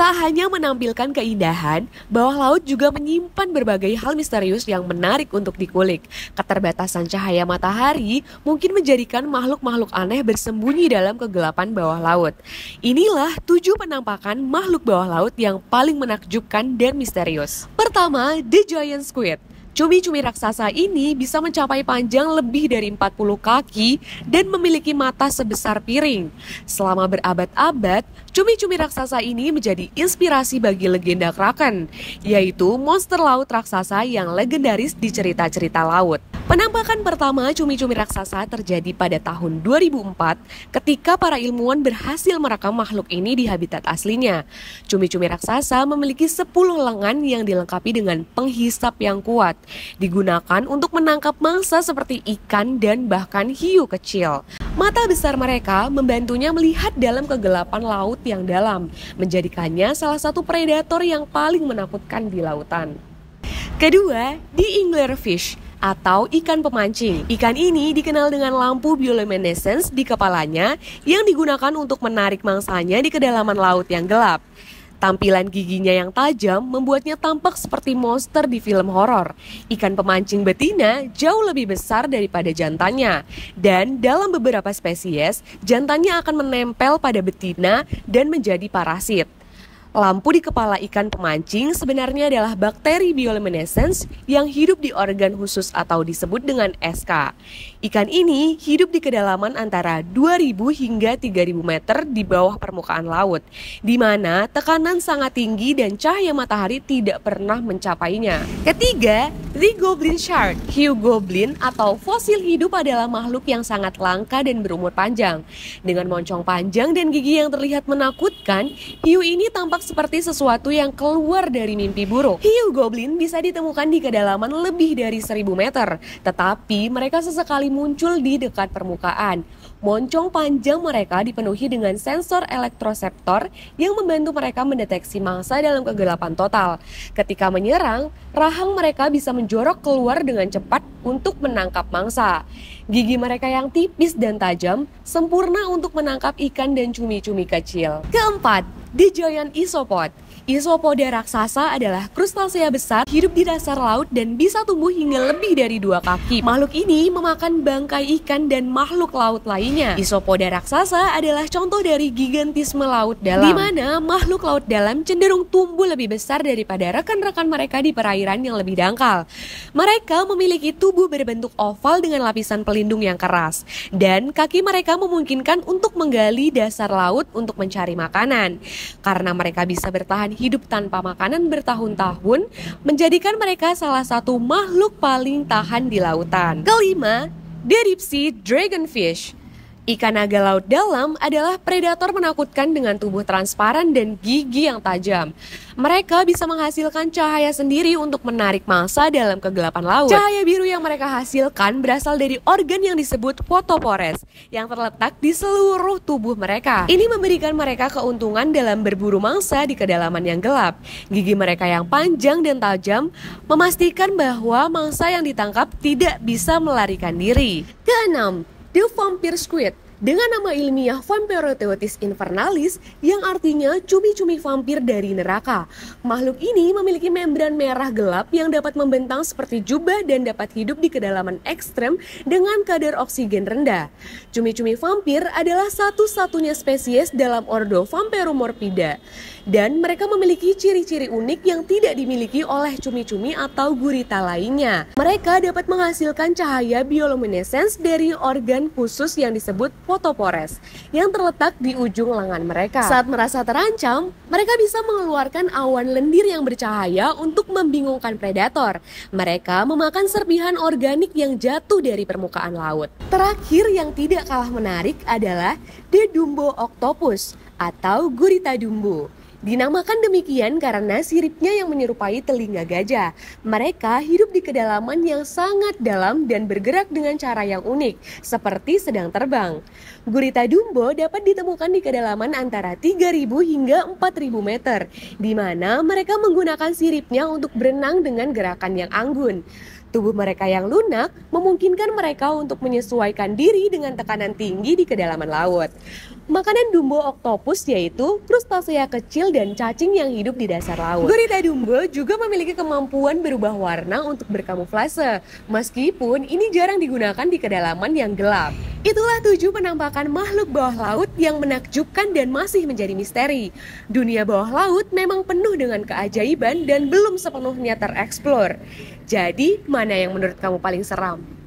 Tak hanya menampilkan keindahan, bawah laut juga menyimpan berbagai hal misterius yang menarik untuk dikulik. Keterbatasan cahaya matahari mungkin menjadikan makhluk-makhluk aneh bersembunyi dalam kegelapan bawah laut. Inilah 7 penampakan makhluk bawah laut yang paling menakjubkan dan misterius. Pertama, The Giant Squid. Cumi-cumi raksasa ini bisa mencapai panjang lebih dari 40 kaki dan memiliki mata sebesar piring. Selama berabad-abad, cumi-cumi raksasa ini menjadi inspirasi bagi legenda Kraken, yaitu monster laut raksasa yang legendaris di cerita-cerita laut. Penampakan pertama cumi-cumi raksasa terjadi pada tahun 2004 ketika para ilmuwan berhasil merekam makhluk ini di habitat aslinya. Cumi-cumi raksasa memiliki 10 lengan yang dilengkapi dengan penghisap yang kuat, digunakan untuk menangkap mangsa seperti ikan dan bahkan hiu kecil. Mata besar mereka membantunya melihat dalam kegelapan laut yang dalam, menjadikannya salah satu predator yang paling menakutkan di lautan. Kedua, the anglerfish atau ikan pemancing. Ikan ini dikenal dengan lampu bioluminescence di kepalanya yang digunakan untuk menarik mangsanya di kedalaman laut yang gelap. Tampilan giginya yang tajam membuatnya tampak seperti monster di film horor. Ikan pemancing betina jauh lebih besar daripada jantannya. Dan dalam beberapa spesies, jantannya akan menempel pada betina dan menjadi parasit. Lampu di kepala ikan pemancing sebenarnya adalah bakteri bioluminescence yang hidup di organ khusus atau disebut dengan SK. Ikan ini hidup di kedalaman antara 2.000 hingga 3.000 meter di bawah permukaan laut, di mana tekanan sangat tinggi dan cahaya matahari tidak pernah mencapainya. Ketiga, the goblin shark. Hiu goblin atau fosil hidup adalah makhluk yang sangat langka dan berumur panjang. Dengan moncong panjang dan gigi yang terlihat menakutkan, hiu ini tampak seperti sesuatu yang keluar dari mimpi buruk. Hiu goblin bisa ditemukan di kedalaman lebih dari 1.000 meter, tetapi mereka sesekali muncul di dekat permukaan. Moncong panjang mereka dipenuhi dengan sensor elektroseptor yang membantu mereka mendeteksi mangsa dalam kegelapan total. Ketika menyerang, rahang mereka bisa menjorok keluar dengan cepat untuk menangkap mangsa. Gigi mereka yang tipis dan tajam sempurna untuk menangkap ikan dan cumi-cumi kecil. Keempat, the giant isopod. Isopoda raksasa adalah krustasea besar, hidup di dasar laut dan bisa tumbuh hingga lebih dari 2 kaki. Makhluk ini memakan bangkai ikan dan makhluk laut lainnya. Isopoda raksasa adalah contoh dari gigantisme laut dalam, di mana makhluk laut dalam cenderung tumbuh lebih besar daripada rekan-rekan mereka di perairan yang lebih dangkal. Mereka memiliki tubuh berbentuk oval dengan lapisan pelindung yang keras, dan kaki mereka memungkinkan untuk menggali dasar laut untuk mencari makanan. Karena mereka bisa bertahan hidup tanpa makanan bertahun-tahun, menjadikan mereka salah satu makhluk paling tahan di lautan. Kelima, the deep sea dragonfish. Ikan naga laut dalam adalah predator menakutkan dengan tubuh transparan dan gigi yang tajam. Mereka bisa menghasilkan cahaya sendiri untuk menarik mangsa dalam kegelapan laut. Cahaya biru yang mereka hasilkan berasal dari organ yang disebut photopores yang terletak di seluruh tubuh mereka. Ini memberikan mereka keuntungan dalam berburu mangsa di kedalaman yang gelap. Gigi mereka yang panjang dan tajam memastikan bahwa mangsa yang ditangkap tidak bisa melarikan diri. Keenam, the vampire squid. Dengan nama ilmiah Vampiroteotis invernalis yang artinya cumi-cumi vampir dari neraka. Makhluk ini memiliki membran merah gelap yang dapat membentang seperti jubah dan dapat hidup di kedalaman ekstrem dengan kadar oksigen rendah. Cumi-cumi vampir adalah satu-satunya spesies dalam ordo Vampiromorphida. Dan mereka memiliki ciri-ciri unik yang tidak dimiliki oleh cumi-cumi atau gurita lainnya. Mereka dapat menghasilkan cahaya bioluminescence dari organ khusus yang disebut photopores yang terletak di ujung lengan mereka. Saat merasa terancam, mereka bisa mengeluarkan awan lendir yang bercahaya untuk membingungkan predator. Mereka memakan serpihan organik yang jatuh dari permukaan laut. Terakhir yang tidak kalah menarik adalah the Dumbo octopus atau gurita dumbo. Dinamakan demikian karena siripnya yang menyerupai telinga gajah. Mereka hidup di kedalaman yang sangat dalam dan bergerak dengan cara yang unik, seperti sedang terbang. Gurita dumbo dapat ditemukan di kedalaman antara 3.000 hingga 4.000 meter, di mana mereka menggunakan siripnya untuk berenang dengan gerakan yang anggun. Tubuh mereka yang lunak memungkinkan mereka untuk menyesuaikan diri dengan tekanan tinggi di kedalaman laut. Makanan Dumbo oktopus yaitu krustasea kecil dan cacing yang hidup di dasar laut. Gurita Dumbo juga memiliki kemampuan berubah warna untuk berkamuflase, meskipun ini jarang digunakan di kedalaman yang gelap. Itulah 7 penampakan makhluk bawah laut yang menakjubkan dan masih menjadi misteri. Dunia bawah laut memang penuh dengan keajaiban dan belum sepenuhnya tereksplor. Jadi, mana yang menurut kamu paling seram?